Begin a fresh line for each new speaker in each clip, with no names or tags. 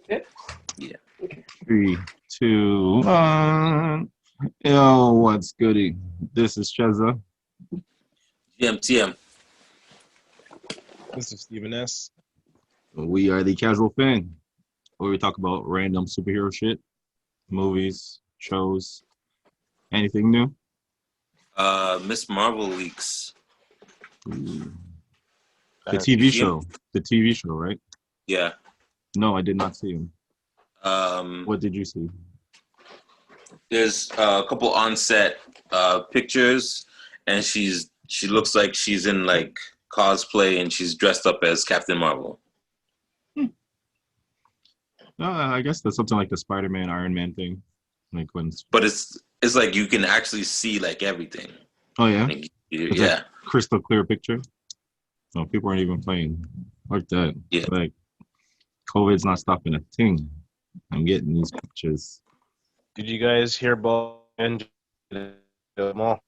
Yeah.
Okay. 3, 2, 1. Yo, what's goody? This is Chezza.
GMTM.
This is Stephen S.
We are the Casual Fan, where we talk about random superhero shit, movies, shows, anything new.
Miss Marvel leaks.
Ooh. The
Uh,
TV
You see 'em?
show. The TV show, right?
Yeah.
No, I did not see him.
Um,
What did you see?
there's a couple on-set pictures, and she looks like she's in like cosplay, and she's dressed up as Captain Marvel.
I guess that's something like the Spider-Man, Iron Man thing. Like when.
But it's like you can actually see like everything.
Oh yeah.
Like,
It's
yeah.
like crystal clear picture. No, people aren't even playing like that.
Yeah.
Like COVID's not stopping a thing. I'm getting these pictures.
Did you guys hear about the mall?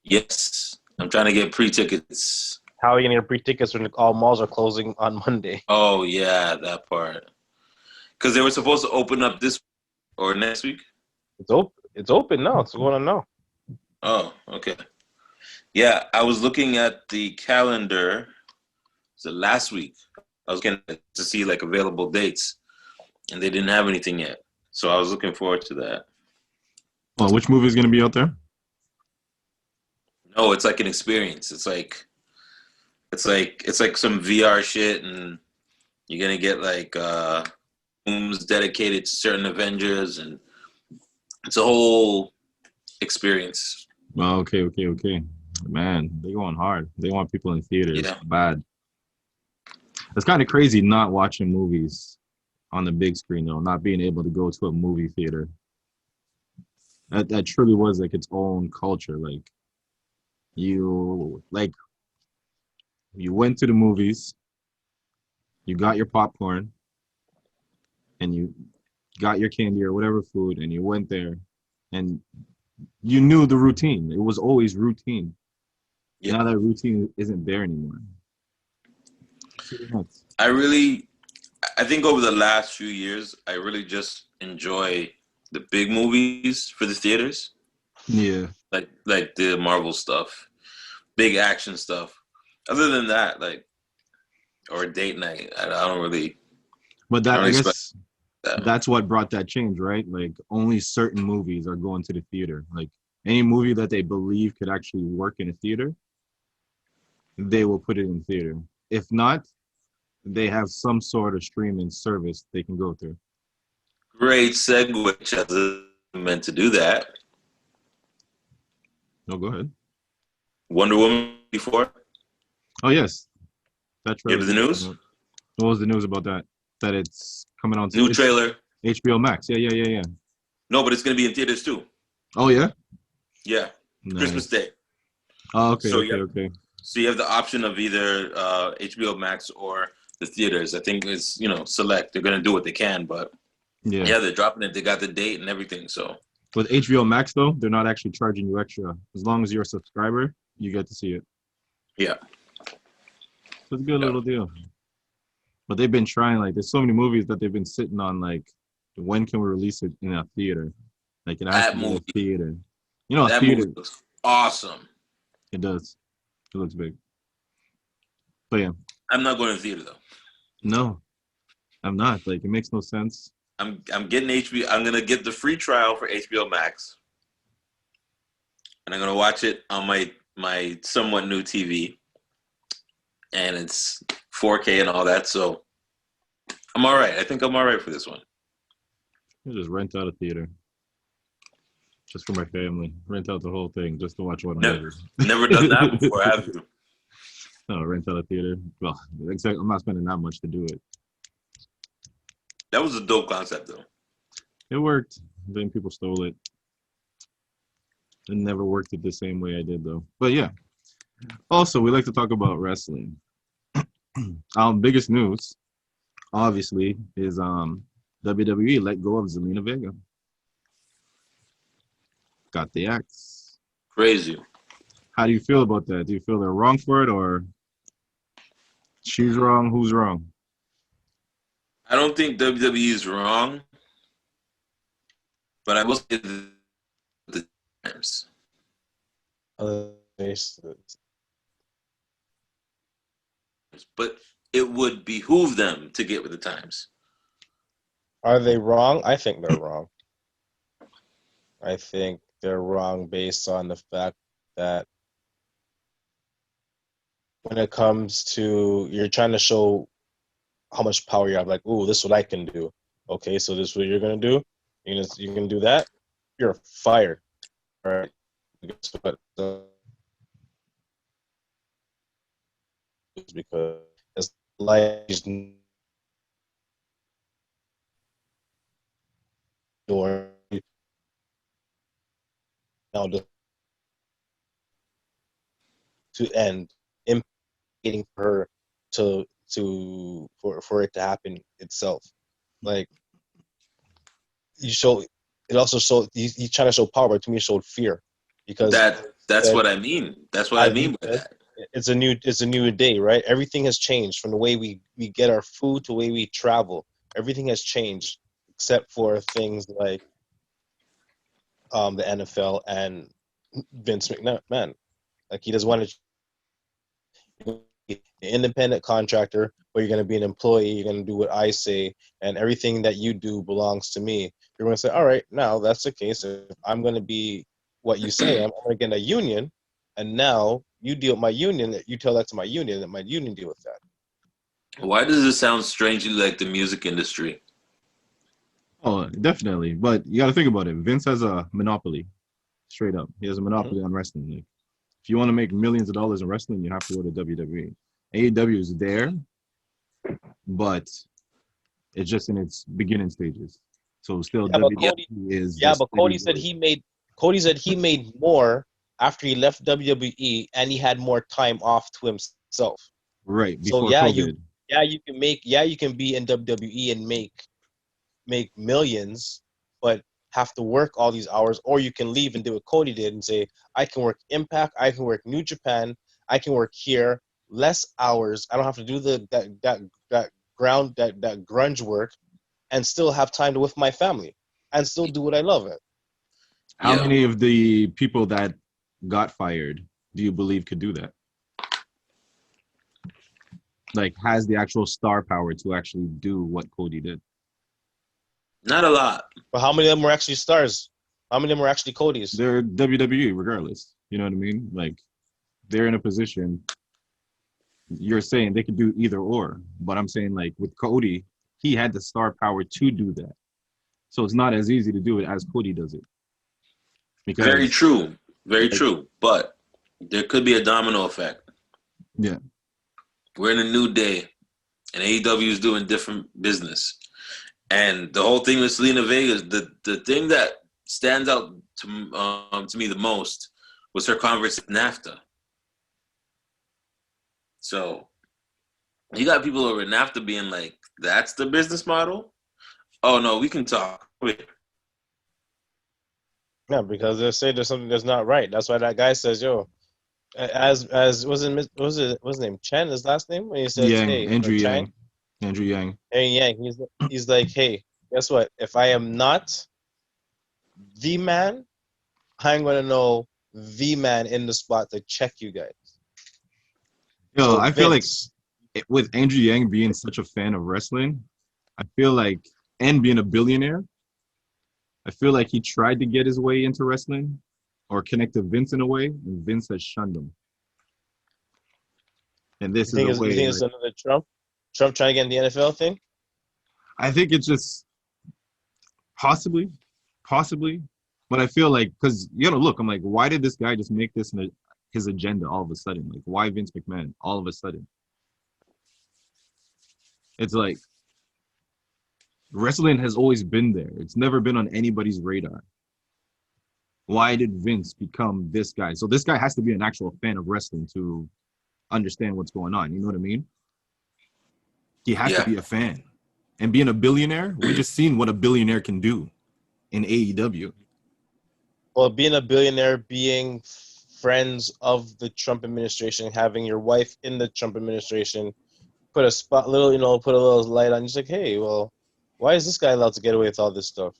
Yes. I'm trying to get pre-tickets.
How are you gonna get free tickets when all malls are closing on Monday?
Oh yeah, that part. Because they were supposed to open up this or next week.
It's open. It's open now. It's going on now.
Oh, okay. Yeah, I was looking at the calendar. So last week, I was getting to see like available dates, and they didn't have anything yet. So I was looking forward to that.
Oh, which movie is gonna be out there?
No, it's like an experience. It's like some VR shit, and you're gonna get like rooms dedicated to certain Avengers, and it's a whole experience.
Oh, okay. Man, they going hard. They want people in theaters.
Yeah.
Bad. It's kind of crazy not watching movies on the big screen though, not being able to go to a movie theater. That truly was like its own culture. Like you went to the movies, you got your popcorn, and you got your candy or whatever food, and you went there, and you knew the routine. It was always routine.
Yeah.
Now that routine isn't there anymore.
I think over the last few years, I really just enjoy the big movies for the theaters,
Yeah,
like the Marvel stuff, big action stuff. Other than that, like or date night, I don't really.
but that I
expect
guess
that.
that's what brought that change, right? Like only certain movies are going to the theater. Like any movie that they believe could actually work in a theater, they will put it in theater. If not, they have some sort of streaming service they can go through.
Great segue, Chezza, meant to do that.
No, go ahead.
Wonder Woman before.
Oh yes, that
You
trailer.
have the news?
What was the news about that? That it's coming on to
New trailer.
HBO Max. Yeah.
No, but it's gonna be in theaters too.
Oh yeah.
Yeah,
Nice.
Christmas Day.
Oh, okay.
So
Okay.
So you have the option of either HBO Max or the theaters. I think it's select. They're gonna do what they can, but yeah, they're dropping it. They got the date and everything. So
with HBO Max though, they're not actually charging you extra. As long as you're a subscriber, you get to see it.
Yeah,
so it's a good little deal. But they've been trying. Like, there's so many movies that they've been sitting on. Like, when can we release it in a theater? Like, it has to be a theater. You know, a
that
theater.
movie looks awesome.
It does. It looks big. But yeah.
I'm not going to the theater though.
No, I'm not. Like, it makes no sense.
I'm getting HBO. I'm gonna get the free trial for HBO Max, and I'm gonna watch it on my somewhat new TV, and it's 4K and all that. So I'm all right. I think I'm all right for this one.
You just rent out a theater. Just for my family. Rent out the whole thing just to watch one movie.
Never done that before, have you?
No, rent out a theater. Well, exactly. I'm not spending that much to do it.
That was a dope concept, though.
It worked. Then people stole it. It never worked it the same way I did, though. But yeah. Also, we like to talk about wrestling. Biggest news, obviously, is WWE let go of Zelina Vega. Got the axe.
Crazy.
How do you feel about that? Do you feel they're wrong for it, or she's wrong? Who's wrong?
I don't think WWE is wrong, but I will say the times. But it would behoove them to get with the times.
Are they wrong? I think they're wrong. I think they're wrong based on the fact that when it comes to you're trying to show how much power you have, like, oh, this is what I can do. Okay, so this is what you're gonna do. You can do that. You're fired. All right. Guess what? Because it's like door now to end, impeding for her for it to happen itself. Like you show, it also showed he's trying to show power, but to me it showed fear because
That's what I mean. That's what I mean by that.
It's a new day, right? Everything has changed from the way we get our food to the way we travel. Everything has changed except for things like the NFL and Vince McMahon. Like he doesn't want to be an independent contractor, but you're going to be an employee. You're going to do what I say, and everything that you do belongs to me. You're going to say, all right, now that's the case. If I'm going to be what you say, I'm going to get a union, and now you deal with my union. You tell that to my union, and my union deal with that.
Why does this sound strangely like the music industry?
Oh, definitely. But you got to think about it. Vince has a monopoly, straight up. He has a monopoly on wrestling. Like, if you want to make millions of dollars in wrestling, you have to go to WWE. AEW is there, but it's just in its beginning stages. So still,
Yeah, but
WWE is.
yeah,
the
but
steady growth.
Cody said he made more after he left WWE, and he had more time off to himself.
Right
So
before COVID.
you can be in WWE and make millions, but have to work all these hours, or you can leave and do what Cody did and say, I can work Impact, I can work New Japan, I can work here, less hours. I don't have to do that grunge work, and still have time to with my family, and still do what I love. It.
How
Yeah.
many of the people that got fired do you believe could do that? Like, has the actual star power to actually do what Cody did?
Not a lot.
But how many of them were actually stars? How many of them were actually Cody's?
They're WWE regardless. You know what I mean? Like, they're in a position. You're saying they could do either or, but I'm saying like with Cody, he had the star power to do that. So it's not as easy to do it as Cody does it. Because
Very true. Very
like,
true. But there could be a domino effect.
yeah.
We're in a new day, and AEW is doing different business. And the whole thing with Zelina Vega, the thing that stands out to me the most was her conversation with NAFTA. So you got people over at NAFTA being like, "That's the business model." Oh no, we can talk.
Yeah, because they say there's something that's not right. That's why that guy says, "Yo, as wasn't was his name Chen? His last name when he says,
Yang,
"Hey," or
Andrew
Chang,
Yang. Andrew Yang.
Hey Yang, he's like, "Hey, guess what? If I am not the man, I'm gonna know the man in the spot to check you guys."
Yo,
So
I feel like
Vince,
with Andrew Yang being such a fan of wrestling, I feel like, and being a billionaire, I feel like he tried to get his way into wrestling or connect to Vince in a way, and Vince has shunned him. And this is a
you
way,
think it's
like,
another Trump trying to get in the NFL thing?
I think it's just possibly, but I feel like, because, look, I'm like, why did this guy just make this his agenda all of a sudden? Like, why Vince McMahon all of a sudden? It's like, wrestling has always been there. It's never been on anybody's radar. Why did Vince become this guy? So this guy has to be an actual fan of wrestling to understand what's going on. You know what I mean? He has to
Yeah.
be a fan. And being a billionaire, we just seen what a billionaire can do in AEW.
Well, being a billionaire, being friends of the Trump administration, having your wife in the Trump administration, put a spot, little, put a little light on. Just like, hey, well, why is this guy allowed to get away with all this stuff?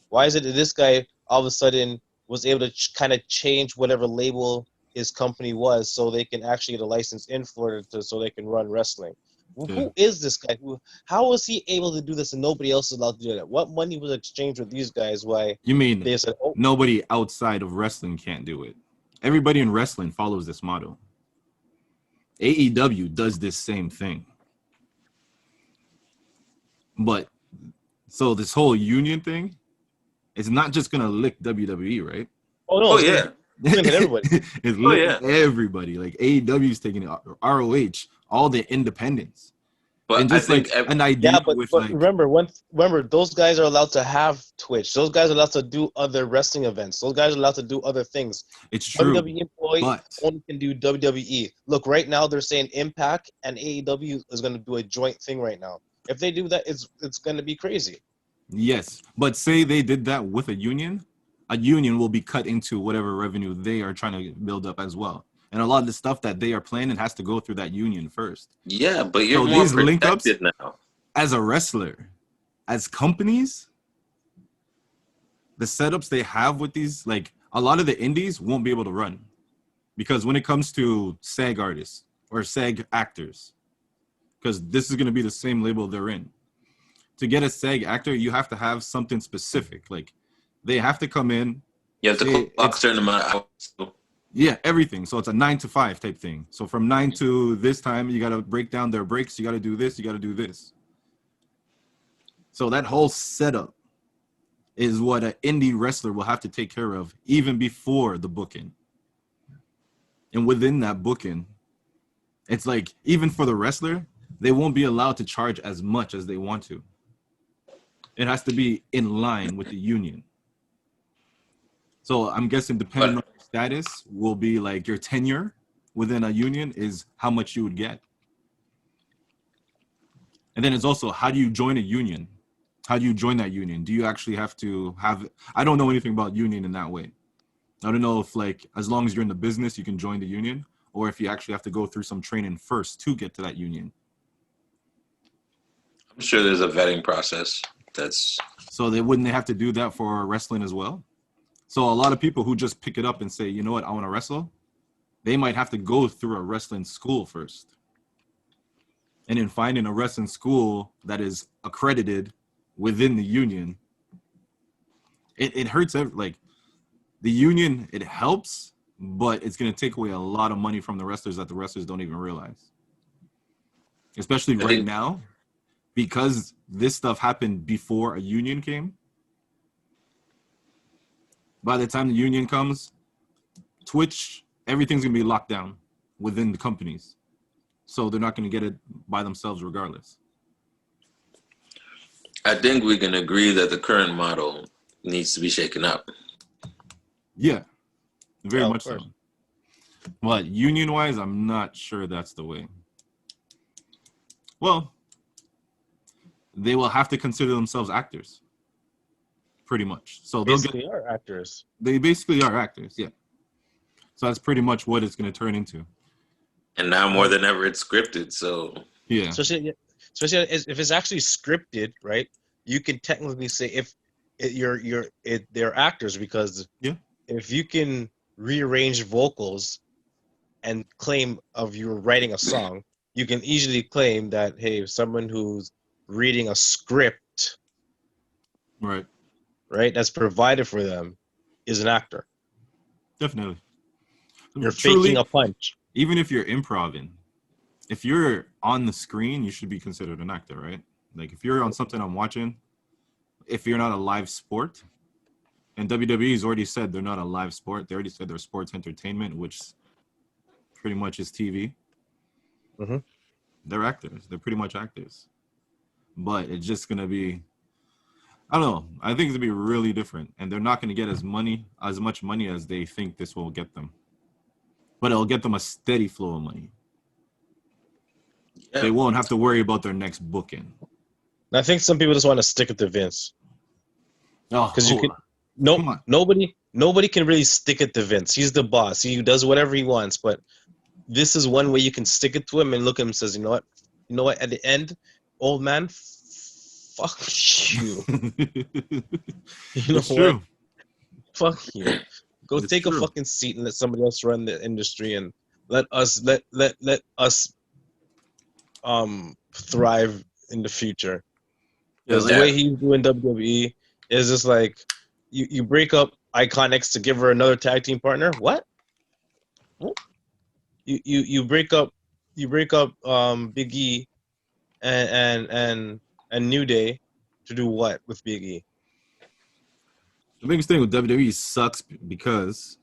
Why is it that this guy all of a sudden was able to kind of change whatever label his company was so they can actually get a license in Florida so they can run wrestling?
Yeah.
Who is this guy? How was he able to do this and nobody else is allowed to do that? What money was exchanged with these guys? Why
You mean
they said, oh,
nobody outside of wrestling can't do it? Everybody in wrestling follows this model. AEW does this same thing. But so this whole union thing, it's not just gonna lick WWE, right?
oh no,
Oh
it's
yeah.
gonna hit everybody.
It's
Oh,
licking
yeah.
everybody. Like AEW is taking it, ROH, all the independents.
But
And
I
just
think
like an idea
Yeah,
with
but
like
remember those guys are allowed to have Twitch. Those guys are allowed to do other wrestling events. Those guys are allowed to do other things.
it's true.
WWE employee
But
only can do WWE. Look, right now they're saying Impact and AEW is going to do a joint thing right now. If they do that, it's going to be crazy.
yes, but say they did that with a union will be cut into whatever revenue they are trying to build up as well. And a lot of the stuff that they are planning has to go through that union first.
yeah, but you're
So
more
these link ups
protected now.
as a wrestler, as companies, the setups they have with these, like a lot of the indies won't be able to run because when it comes to SAG artists or SAG actors, because this is going to be the same label they're in. To get a SAG actor, you have to have something specific. Like they have to come in.
You have to
say
clock a certain amount of hours.
Yeah, everything. So it's a 9 to 5 type thing. So from 9 to this time, you got to break down their breaks. You got to do this. You got to do this. So that whole setup is what an indie wrestler will have to take care of even before the booking. And within that booking, it's like even for the wrestler, they won't be allowed to charge as much as they want to. It has to be in line with the union. So I'm guessing depending on your status will be like your tenure within a union is how much you would get. And then it's also how do you join a union? How do you join that union? Do you actually have to have, I don't know anything about union in that way. I don't know if like, as long as you're in the business, you can join the union or if you actually have to go through some training first to get to that union.
I'm sure there's a vetting process.
So wouldn't they have to do that for wrestling as well? So a lot of people who just pick it up and say, you know what, I want to wrestle, they might have to go through a wrestling school first. And in finding a wrestling school that is accredited within the union, it hurts. Like the union, it helps, but it's going to take away a lot of money from the wrestlers that the wrestlers don't even realize. Especially right now, because this stuff happened before a union came. By the time the union comes, Twitch, everything's going to be locked down within the companies. So they're not going to get it by themselves regardless.
I think we can agree that the current model needs to be shaken up.
Yeah, very much so.
course.
But union-wise, I'm not sure that's the way. Well, they will have to consider themselves actors. Pretty much. So
Basically are actors.
They basically are actors, yeah. So that's pretty much what it's going to turn into.
And now more than ever, it's scripted. So
yeah,
especially if it's actually scripted, right? You can technically say if they're actors because if you can rearrange vocals and claim of you writing a song, you can easily claim that hey, someone who's reading a script,
right,
that's provided for them, is an actor.
Definitely.
You're faking a punch.
Even if you're improvising, if you're on the screen, you should be considered an actor, right? Like if you're on something I'm watching, if you're not a live sport, and WWE's already said they're not a live sport. They already said they're sports entertainment, which pretty much is TV.
Mm-hmm.
They're actors. They're pretty much actors. But it's just going to be, I don't know. I think it's going to be really different. And they're not going to get as much money as they think this will get them. But it'll get them a steady flow of money. Yeah. They won't have to worry about their next booking.
I think some people just want to stick it to Vince. Because nobody can really stick it to Vince. He's the boss. He does whatever he wants. But this is one way you can stick it to him and look at him and says, you know what? you know what? At the end, old man, fuck you. You know
It's
what?
true.
Fuck you. Go
It's
take a
true.
fucking seat and let somebody else run the industry and let us thrive in the future.
Yeah,
Because the
like
way he's doing WWE is just like you break up Iconics to give her another tag team partner. What? You break up Big E and New Day to do what with Big E?
the biggest thing with WWE sucks because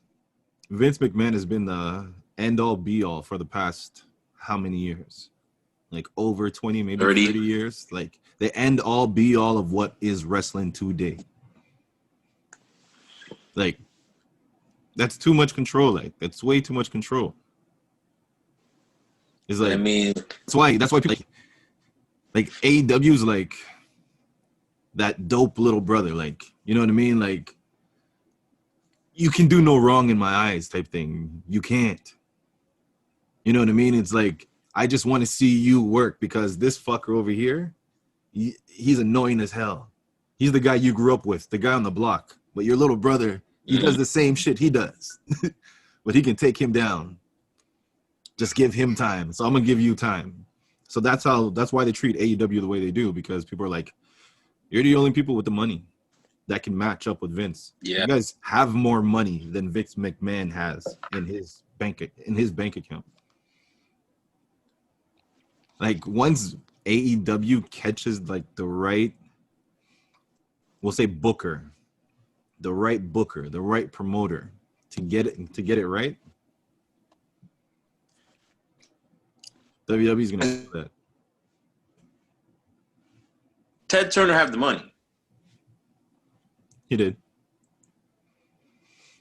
Vince McMahon has been the end all be all for the past how many years? Like over 20, maybe
30.
30 years. Like the end all be all of what is wrestling today. Like that's too much control. Like that's way too much control. It's
I
like
mean,
that's why people like AEW is like that dope little brother. Like, you know what I mean? Like you can do no wrong in my eyes type thing. You can't. You know what I mean? It's like I just want to see you work because this fucker over here, he's annoying as hell. He's the guy you grew up with, the guy on the block. But your little brother, he does the same shit he does. But he can take him down. Just give him time. So I'm gonna give you time. So that's why they treat AEW the way they do, because people are like, you're the only people with the money that can match up with Vince.
yeah.
You guys have more money than Vince McMahon has in his bank account. Like once AEW catches like the right, we'll say booker, the right promoter to get it right, WWE is gonna do that.
Ted Turner have the money.
He did.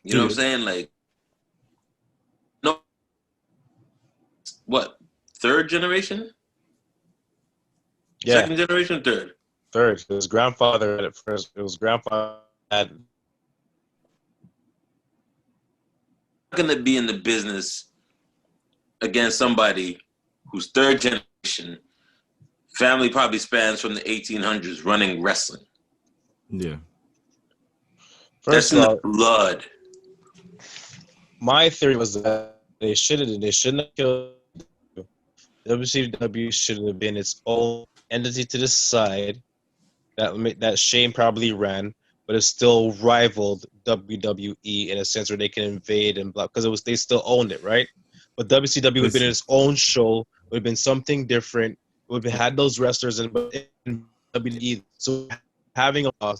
You know what I'm saying? Like, no, what? Third generation?
Yeah,
Second generation? Third?
third. His grandfather had it first. It was grandfather had.
Not going to be in the business against somebody who's third generation. Family probably spans from the 1800s running wrestling.
Yeah.
That's
First
in
of
the
all,
blood.
my theory was that they shouldn't have killed. WCW should have been its own entity to the side that Shane probably ran, but it still rivaled WWE in a sense where they can invade and block because they still owned it, right? But WCW would have been its own show, would have been something different. It would have had those wrestlers in WWE. So having a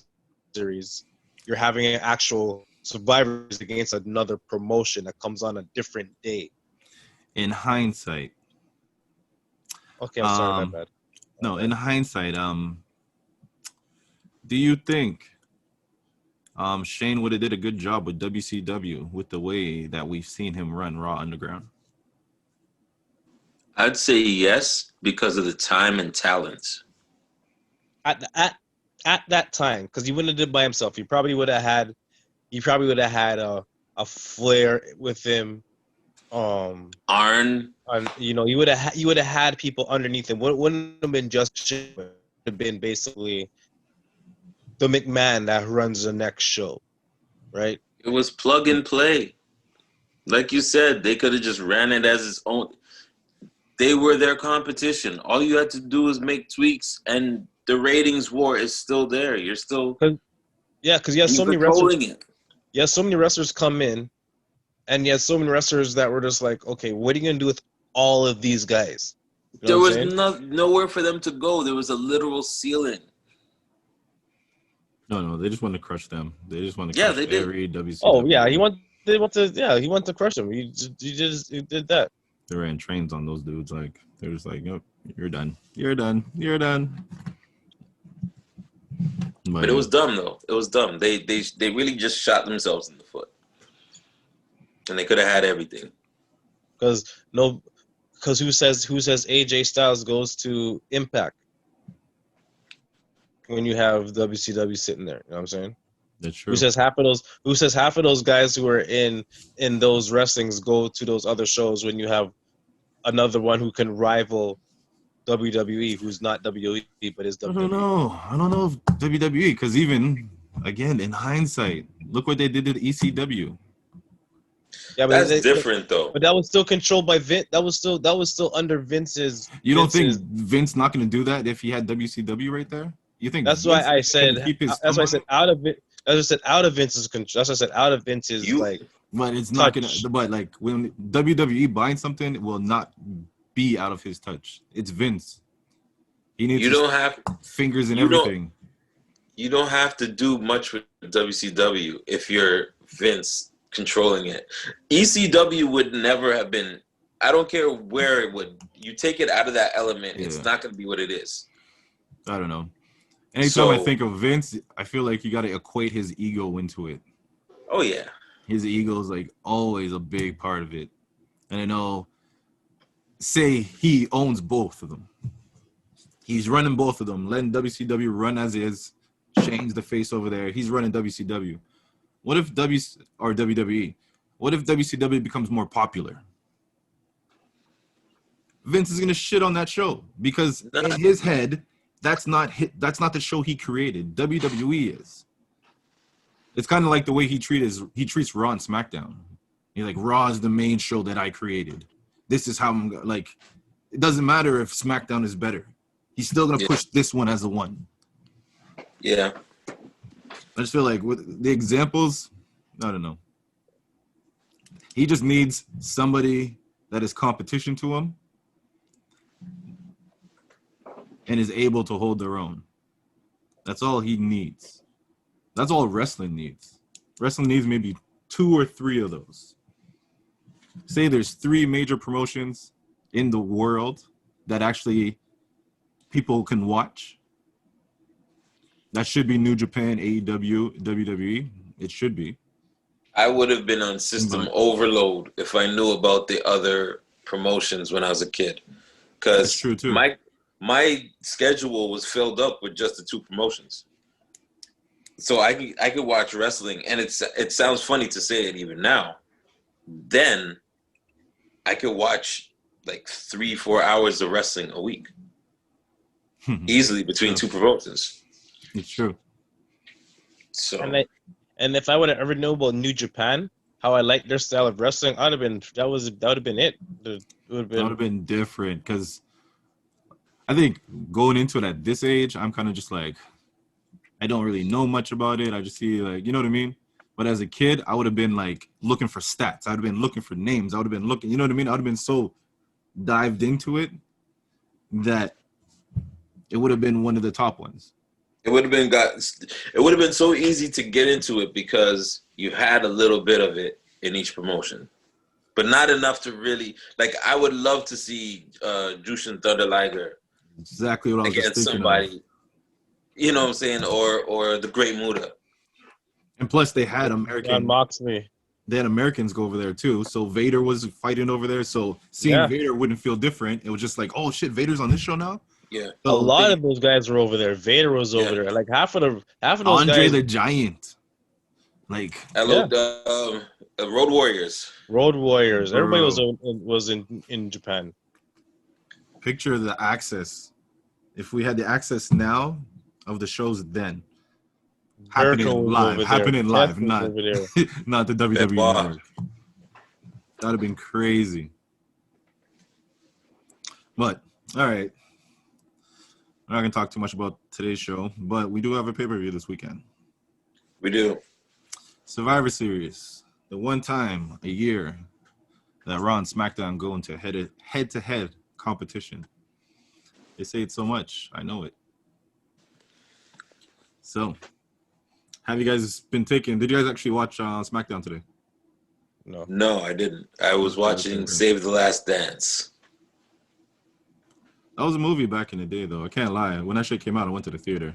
series, you're having an actual survivors against another promotion that comes on a different day.
In hindsight,
Okay, I'm sorry, my bad.
no, in hindsight, do you think Shane would have did a good job with WCW with the way that we've seen him run Raw Underground?
I'd say yes because of the time and talent.
At that time, because he wouldn't have did it by himself. He probably would have had a flair with him.
Arn.
You know, you would have had people underneath him. Wouldn't have been just shit. Would have been basically the McMahon that runs the next show, right?
It was plug and play. Like you said, they could have just ran it as its own. They were their competition. All you had to do is make tweaks, and the ratings war is still there. You're still
because you have so many wrestlers.
controlling it.
You have so many wrestlers come in, and you have so many wrestlers that were just like, okay, what are you gonna do with all of these guys? You know
There was nowhere for them to go. There was a literal ceiling.
No, they just want to crush them. They just want to
Yeah,
crush
they did.
every WCW.
Oh yeah, he wanted to crush them. He did that.
They ran trains on those dudes. Like they're just like, "Yep, you're done. You're done. You're done."
But it was dumb though. It was dumb. They really just shot themselves in the foot. And they could have had everything.
Because who says AJ Styles goes to Impact when you have WCW sitting there? You know what I'm saying?
That's true.
Who says half of those guys who are in those wrestlings go to those other shows when you have another one who can rival WWE, who's not WWE but is
I
WWE.
don't know. I don't know if WWE, because even again in hindsight, look what they did to the ECW.
Yeah,
That's different though.
but that was still controlled by Vince. That was still under Vince's.
You don't think Vince not going to do that if he had WCW right there? You think
That's
Vince
why I
is gonna
said.
keep his
That's why I
thumb
said
on it?
out of it. As I said, out of Vince's control. That's why I said out of Vince's
You
like
But it's not gonna.
touch.
But like when WWE binds something, it will not be out of his touch. It's Vince. He needs
you
his
don't have
fingers and
you don't
everything.
you don't have to do much with WCW if you're Vince controlling it. ECW would never have been. I don't care where it would. You take it out of that element, it's
Yeah.
not going to be what it is.
I don't know. Anytime I
So-
think of Vince, I feel like you got to equate his ego into it.
Oh yeah,
His ego is like always a big part of it. And I know, say he owns both of them. He's running both of them, letting WCW run as is. Shane's the face over there. He's running WCW. What if WWE? What if WCW becomes more popular? Vince is gonna shit on that show because in his head, that's not the show he created. WWE is. It's kind of like the way he treats Raw and SmackDown. He's like, Raw is the main show that I created. This is how I'm like. It doesn't matter if SmackDown is better. He's still gonna push this one as the one.
yeah.
I just feel like with the examples, I don't know. He just needs somebody that is competition to him and is able to hold their own. That's all he needs. That's all wrestling needs. Wrestling needs maybe 2 or 3 of those. Say there's 3 major promotions in the world that actually people can watch. That should be New Japan, AEW, WWE. It should be.
I would have been on system overload if I knew about the other promotions when I was a kid,
That's true
because
too.
my schedule was filled up with just the 2 promotions. So I could watch wrestling, and it sounds funny to say it even now. Then I could watch like 3-4 hours of wrestling a week easily between 2 promotions.
It's true.
So
And if I would have ever known about New Japan, how I like their style of wrestling, that would have been it. It would
That would have been different because I think going into it at this age, I'm kind of just like, I don't really know much about it. I just see like, you know what I mean? But as a kid, I would have been like looking for stats. I would have been looking for names. I would have been looking, you know what I mean? I would have been so dived into it that it would have been one of the top ones.
it would have been so easy to get into it because you had a little bit of it in each promotion, but not enough to really like. I would love to see Jushin Thunder Liger
Exactly what I was just
against
thinking
somebody,
of.
you know what I'm saying, or the Great Muta.
And plus they had
John Moxley.
They had Americans go over there too. So Vader was fighting over there. So seeing Vader wouldn't feel different. It was just like, oh shit, Vader's on this show now?
Yeah.
A
So
lot of those guys were over there. Vader was over there. Like half of those
Andre
guys.
the Giant. Like
Road Warriors.
Road Warriors. Everybody
Bro.
was in Japan.
Picture the access. If we had the access now of the shows then.
Jericho was over there.
Happening live,
Seth was
not
over there.
not the WWE
Benoit.
network. That'd have been crazy. But all right. I'm not gonna talk too much about today's show, but we do have a pay-per-view this weekend.
We do.
Survivor Series, the one time a year that Raw and SmackDown go into head-to-head competition. They say it so much, I know it. So, have you guys been taking? Did you guys actually watch SmackDown today?
No, I didn't. I was watching Save the Last Dance.
That was a movie back in the day, though. I can't lie. When that shit came out, I went to the theater.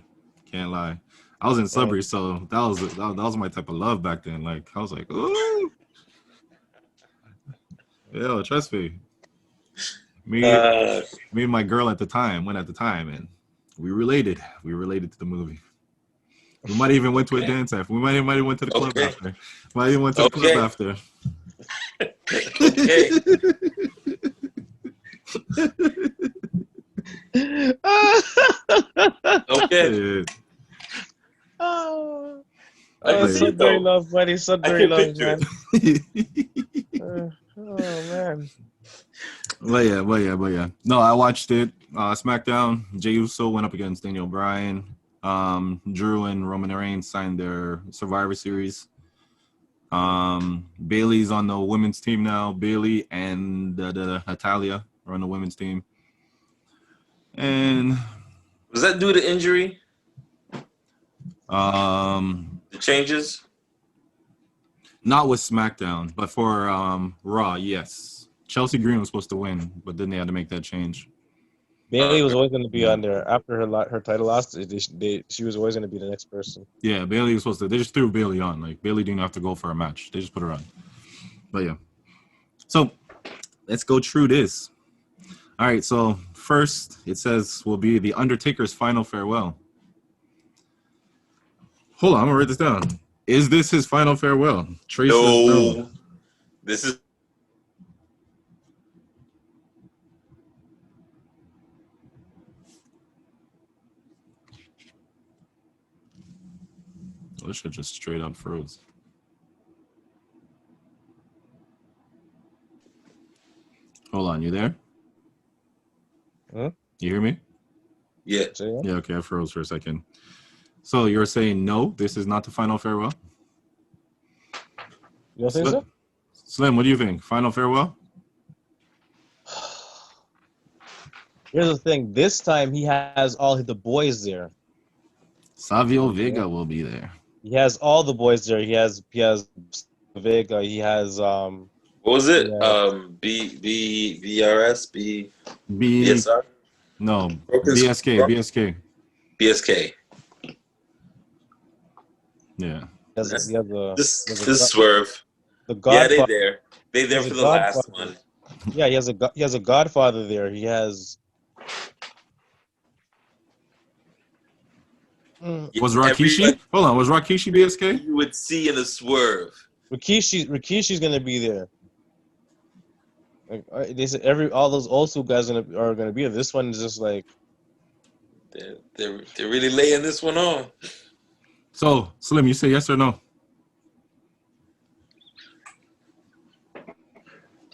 Can't lie. I was in Sudbury, so that was my type of love back then. Like I was like, ooh, yo, trust me. Me and my girl at the time went and we related. We related to the movie. We might even went to a dance after. We might even went to the club after. Might even went to the club after.
Okay.
Yeah.
Oh,
I can see it
Sudbury
though.
love, buddy.
I
Sudbury
can
love,
picture
man.
it.
Oh man.
But yeah. No, I watched it. SmackDown. Jey Uso went up against Daniel Bryan. Drew and Roman Reigns signed their Survivor Series. Bailey's on the women's team now. Bailey and Natalia are on the women's team. And
Was that due to injury?
um,
The changes?
not with SmackDown, but for Raw, yes. Chelsea Green was supposed to win, but then they had to make that change.
Bailey was always going to be
Yeah.
on there after her title loss. She was always going to be the next person.
Yeah, Bailey was supposed to. They just threw Bailey on. Like Bailey didn't have to go for a match. They just put her on. But yeah. So let's go through this. All right. So first, it says will be the Undertaker's final farewell. Hold on, I'm gonna write this down. Is this his final farewell? Trey says no.
No. This is
Oh, this shit just straight up froze. Hold on, you there?
Huh?
You hear me?
yeah.
So,
Yeah, okay, I froze for a second. So you're saying no, this is not the final farewell?
you don't think so?
Slim, what do you think? Final farewell?
Here's the thing. This time he has all the boys there.
Savio Vega will be there.
He has all the boys there. He has Vega. He has
What was it?
Yeah.
BRS,
B
BSR?
no
Broken
BSK.
BSK.
Yeah.
he has
This Swerve.
the
Yeah, they
Godfather.
there. They there
He's a
for the last
Godfather.
one.
Yeah, he has a Godfather there. He has.
Was Rakishi? Hold on, was Rakishi BSK?
You would see in the Swerve.
Rikishi's gonna be there. Like, they said all those old school guys are gonna be there. This one is just like
They're really laying this one on.
So, Slim, you say yes or no?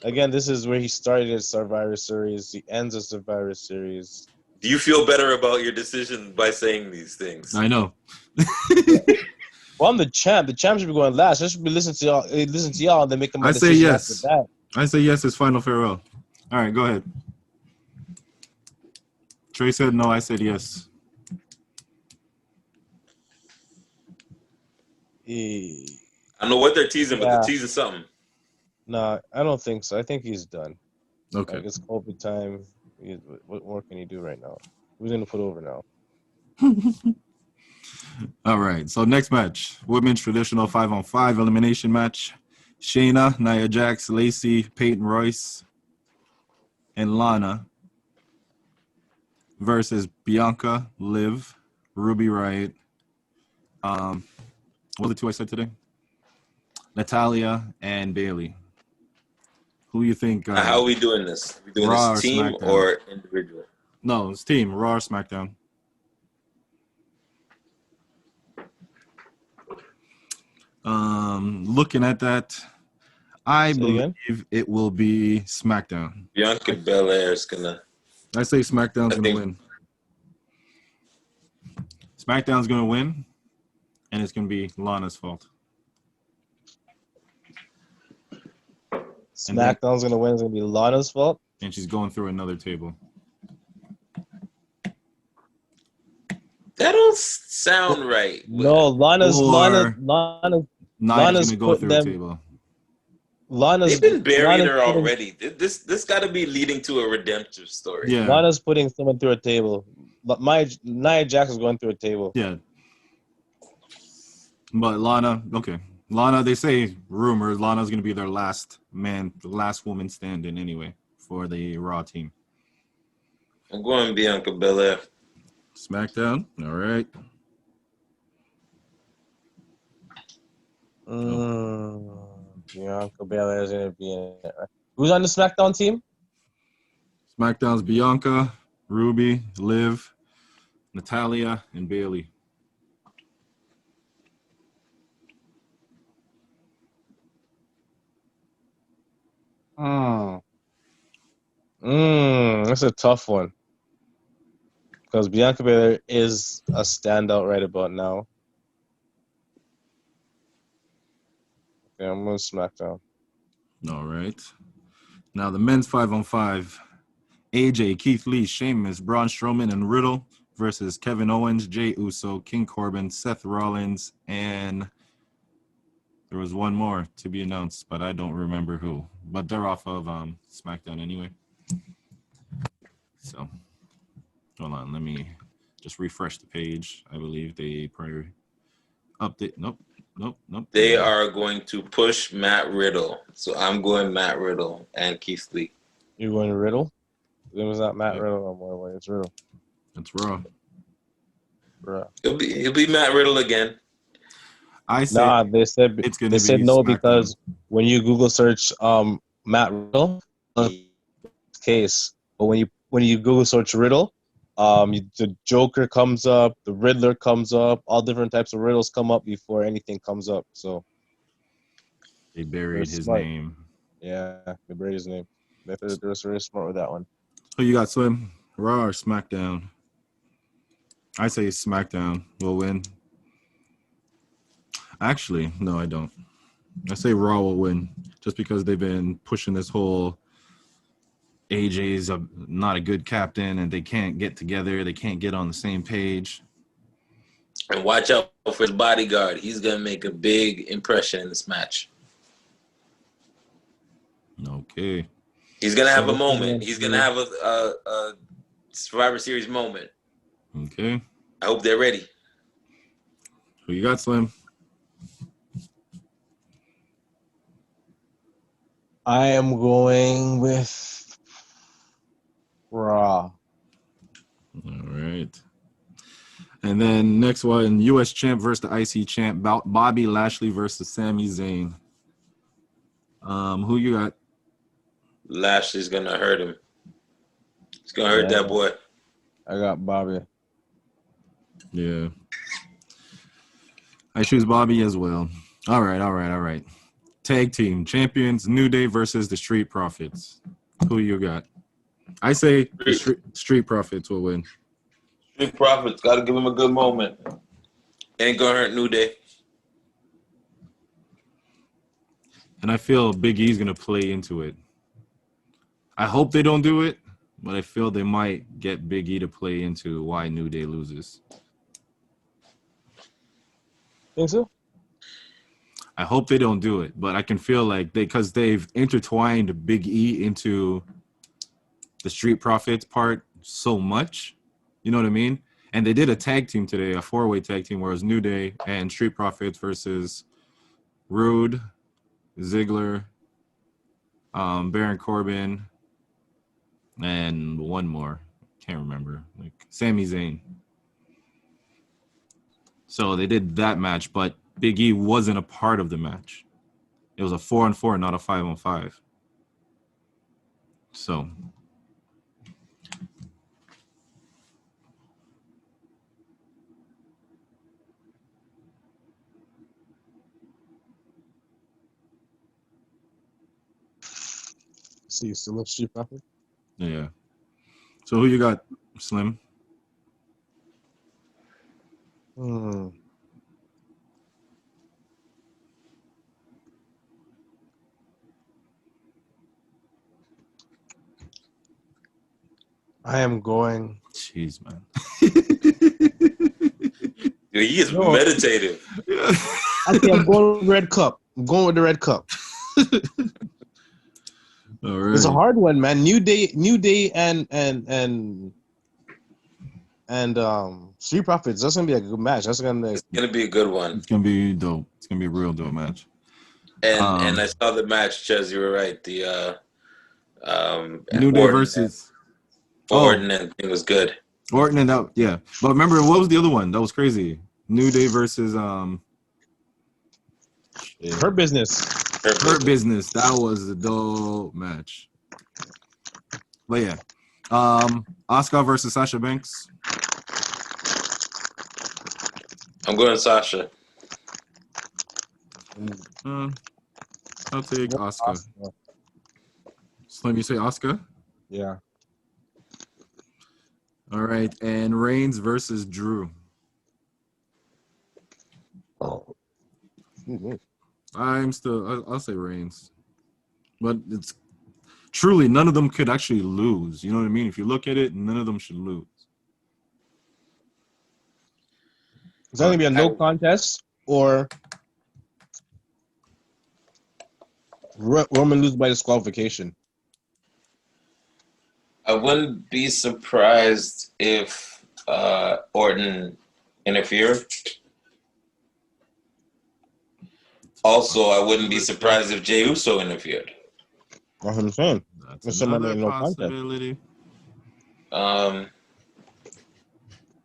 again. This is where he started his Survivor Series. He ends the Survivor Series.
Do you feel better about your decision by saying these things?
I know.
Well, I'm the champ. The champ should be going last. I should be listening to y'all, and then make my
I say
decision
yes.
after that.
I say yes, it's final farewell. All right, go ahead. Trey said no, I said yes.
I
don't know what they're teasing, but they're teasing something.
No, I don't think so. I think he's done.
Okay.
Like, it's COVID time. What more can he do right now? Who's gonna put over now?
All right. So next match, women's traditional 5-on-5 elimination match. Shayna, Nia Jax, Lacey, Peyton Royce, and Lana versus Bianca, Liv, Ruby Riott. What were the two I said today? Natalia and Bailey. Who you think?
How are we doing this? Are we doing
Raw
this
or
team
SmackDown?
or individual?
No, it's team. Raw or SmackDown. Looking at that, I believe it will be SmackDown.
Bianca Belair is gonna.
I say SmackDown's gonna win. SmackDown's gonna win, and it's gonna be Lana's fault.
SmackDown's gonna win. It's gonna be Lana's fault.
And she's going through another table.
That don't sound right.
No, Lana's
gonna go
putting
through a
them.
table.
They've been burying her already. This got to be leading to a redemptive story.
Yeah.
Lana's putting someone through a table. Nia Jax is going through a table.
Yeah. But Lana, okay. Lana, they say rumors Lana's gonna be their last woman standing anyway for the Raw team.
I'm going Bianca Belair.
SmackDown, all right.
Bianca Belair is gonna be in it. Who's on the SmackDown team?
SmackDown's Bianca, Ruby, Liv, Natalia, and Bailey.
That's a tough one. Because Bianca Belair is a standout right about now. Yeah, I'm going to SmackDown.
All right. Now the men's 5-on-5. AJ, Keith Lee, Sheamus, Braun Strowman, and Riddle versus Kevin Owens, Jey Uso, King Corbin, Seth Rollins, and there was one more to be announced, but I don't remember who. But they're off of SmackDown anyway. So, hold on. Let me just refresh the page. I believe they probably update. Nope.
They are going to push Matt Riddle. So I'm going Matt Riddle and Keith Lee.
You going to Riddle? It was not Matt Riddle no more. It's Riddle.
It's Raw.
Bruh.
It'll be Matt Riddle again.
I said
they said
it's gonna
they said
be
no
SmackDown.
because when you Google search Matt Riddle case, but when you Google search Riddle, the Joker comes up, the Riddler comes up, all different types of riddles come up before anything comes up. So
They buried his
smart.
name.
Yeah, they buried his name. They're very smart with that one.
Who you got, Slim? Raw or SmackDown? I say SmackDown will win. Actually, no, I don't. I say Raw will win just because they've been pushing this whole AJ's not a good captain and they can't get together. They can't get on the same page.
And watch out for his bodyguard. He's going to make a big impression in this match.
Okay.
He's going to have a moment. He's going to have a Survivor Series moment.
Okay.
I hope they're ready.
Who you got, Slim?
I am going with Raw.
All right. And then next one, U.S. champ versus the IC champ, Bobby Lashley versus Sami Zayn. Who you got?
Lashley's going to hurt him. He's going to hurt that boy.
I got Bobby.
Yeah. I choose Bobby as well. All right. Tag team champions, New Day versus the Street Profits. Who you got? I say the Street Profits will win.
Street Profits, got to give him a good moment. Ain't going to hurt New Day.
And I feel Big E's going to play into it. I hope they don't do it, but I feel they might get Big E to play into why New Day loses.
Think so?
I hope they don't do it, but I can feel like because they've intertwined Big E into the Street Profits part so much. You know what I mean? And they did a tag team today, a 4-way tag team, where it was New Day and Street Profits versus Rude, Ziggler, Baron Corbin, and one more. Can't remember. Like Sami Zayn. So they did that match, but Big E wasn't a part of the match. It was a 4-on-4, not a 5-on-5. So
So you still love Street Profit?
yeah. So who you got, Slim?
I am going.
Jeez, man.
Dude, he is meditative.
I think I'm going with Red Cup. I'm going with the Red Cup.
All right.
It's a hard one, man. New Day, and Street Profits. That's gonna be a good match.
It's gonna be a good one.
It's gonna be dope. It's gonna be a real dope match.
And I saw the match, Chez. You were right. The
New Day versus
Orton, and it was good.
Orton and that, yeah. But remember, what was the other one? That was crazy. New Day versus
Her Business.
Hurt Business. That was a dope match. But yeah, Asuka versus Sasha Banks.
I'm going Sasha.
I'll take Asuka.
Asuka.
Slim, you say Asuka?
Yeah.
All right, and Reigns versus Drew.
Oh.
I'll say Reigns, but it's truly none of them could actually lose. You know what I mean? If you look at it, none of them should lose.
Is that gonna be a no contest or Roman lose by disqualification?
I wouldn't be surprised if Orton interfered. Also, I wouldn't be surprised if Jey Uso interfered.
That's what I'm saying.
That's
There's somebody
another
no contest.
possibility.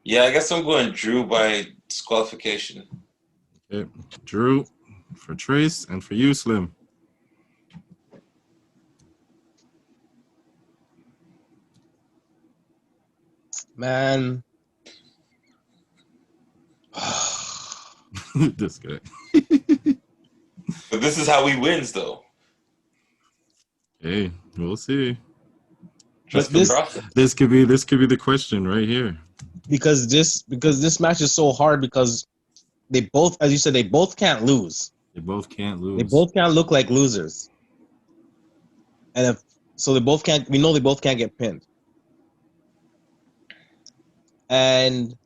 Yeah, I guess I'm going Drew by disqualification.
Okay. Drew for Trace and for you, Slim.
Man.
This guy.
But this is how he wins, though.
Hey, we'll see.
Trust
But
the process.
This could be the question right here.
because this match is so hard because they both, as you said, they both can't lose.
They both can't lose.
They both can't look like losers. And we know they both can't get pinned. And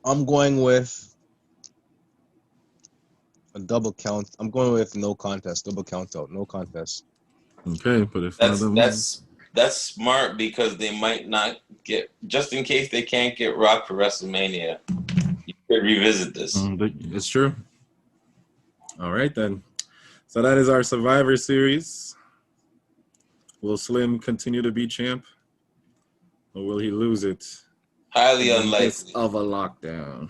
I'm going with a double count. I'm going with no contest, double count out, no contest.
Okay, but if one of them
That's smart because they might not get, just in case they can't get Rock for WrestleMania, you could revisit this.
It's true. All right, then. So that is our Survivor Series. Will Slim continue to be champ? Or will he lose it?
Highly
in the midst
unlikely.
of a lockdown.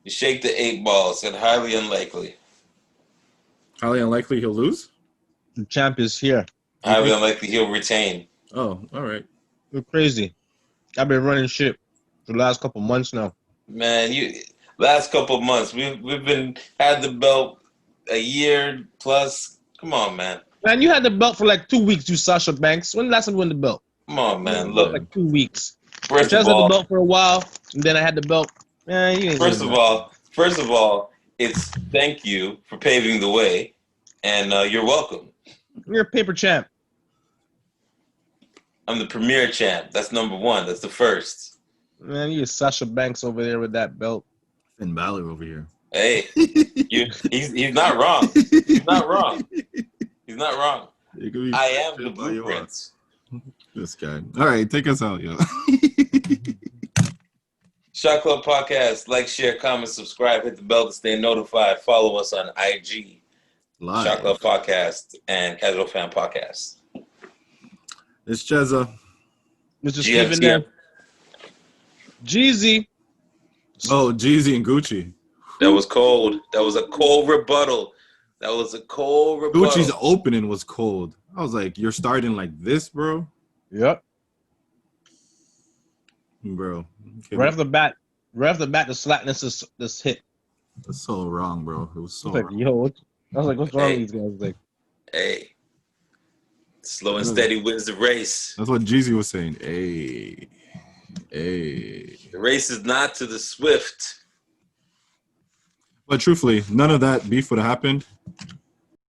You shake the 8 ball, said highly unlikely.
Highly unlikely he'll lose?
The champ is here.
Highly unlikely he'll retain.
Oh, all right.
You're crazy. I've been running shit for the last couple months now.
Man, last couple of months we've been had the belt a year plus. Come on, man.
Man, you had the belt for like 2 weeks, you Sasha Banks. When the last time you won the belt?
Come on, man.
For
Look,
like 2 weeks.
first
Chezza
of
had the
all,
belt for a while, and then I had the belt. Man, you ain't
first
winning
of
nothing.
all, it's thank you for paving the way, and you're welcome.
You're a paper champ.
I'm the premier champ. That's number 1. That's the first.
Man, you Sasha Banks over there with that belt.
Finn Balor over here.
Hey, he's not wrong. He's not wrong. He's not wrong. I am the blueprint.
This guy. All right, take us out, yo.
Shot Club Podcast. Like, share, comment, subscribe, hit the bell to stay notified. Follow us on IG.
Live.
Shot Club Podcast and Casual Fan Podcast.
It's Chezza.
Mr. Steven there. Jeezy.
Oh, Jeezy and Gucci.
That was cold. That was a cold rebuttal.
Gucci's opening was cold. I was like, you're starting like this, bro?
Yep.
Bro.
Right off the bat, the slackness this hit.
That's so wrong, bro. It was so
I was like,
wrong.
yo, I was like, what's wrong with these guys? Like,
hey. Slow and steady wins the race.
That's what Jeezy was saying. Hey.
The race is not to the swift.
But truthfully, none of that beef would have happened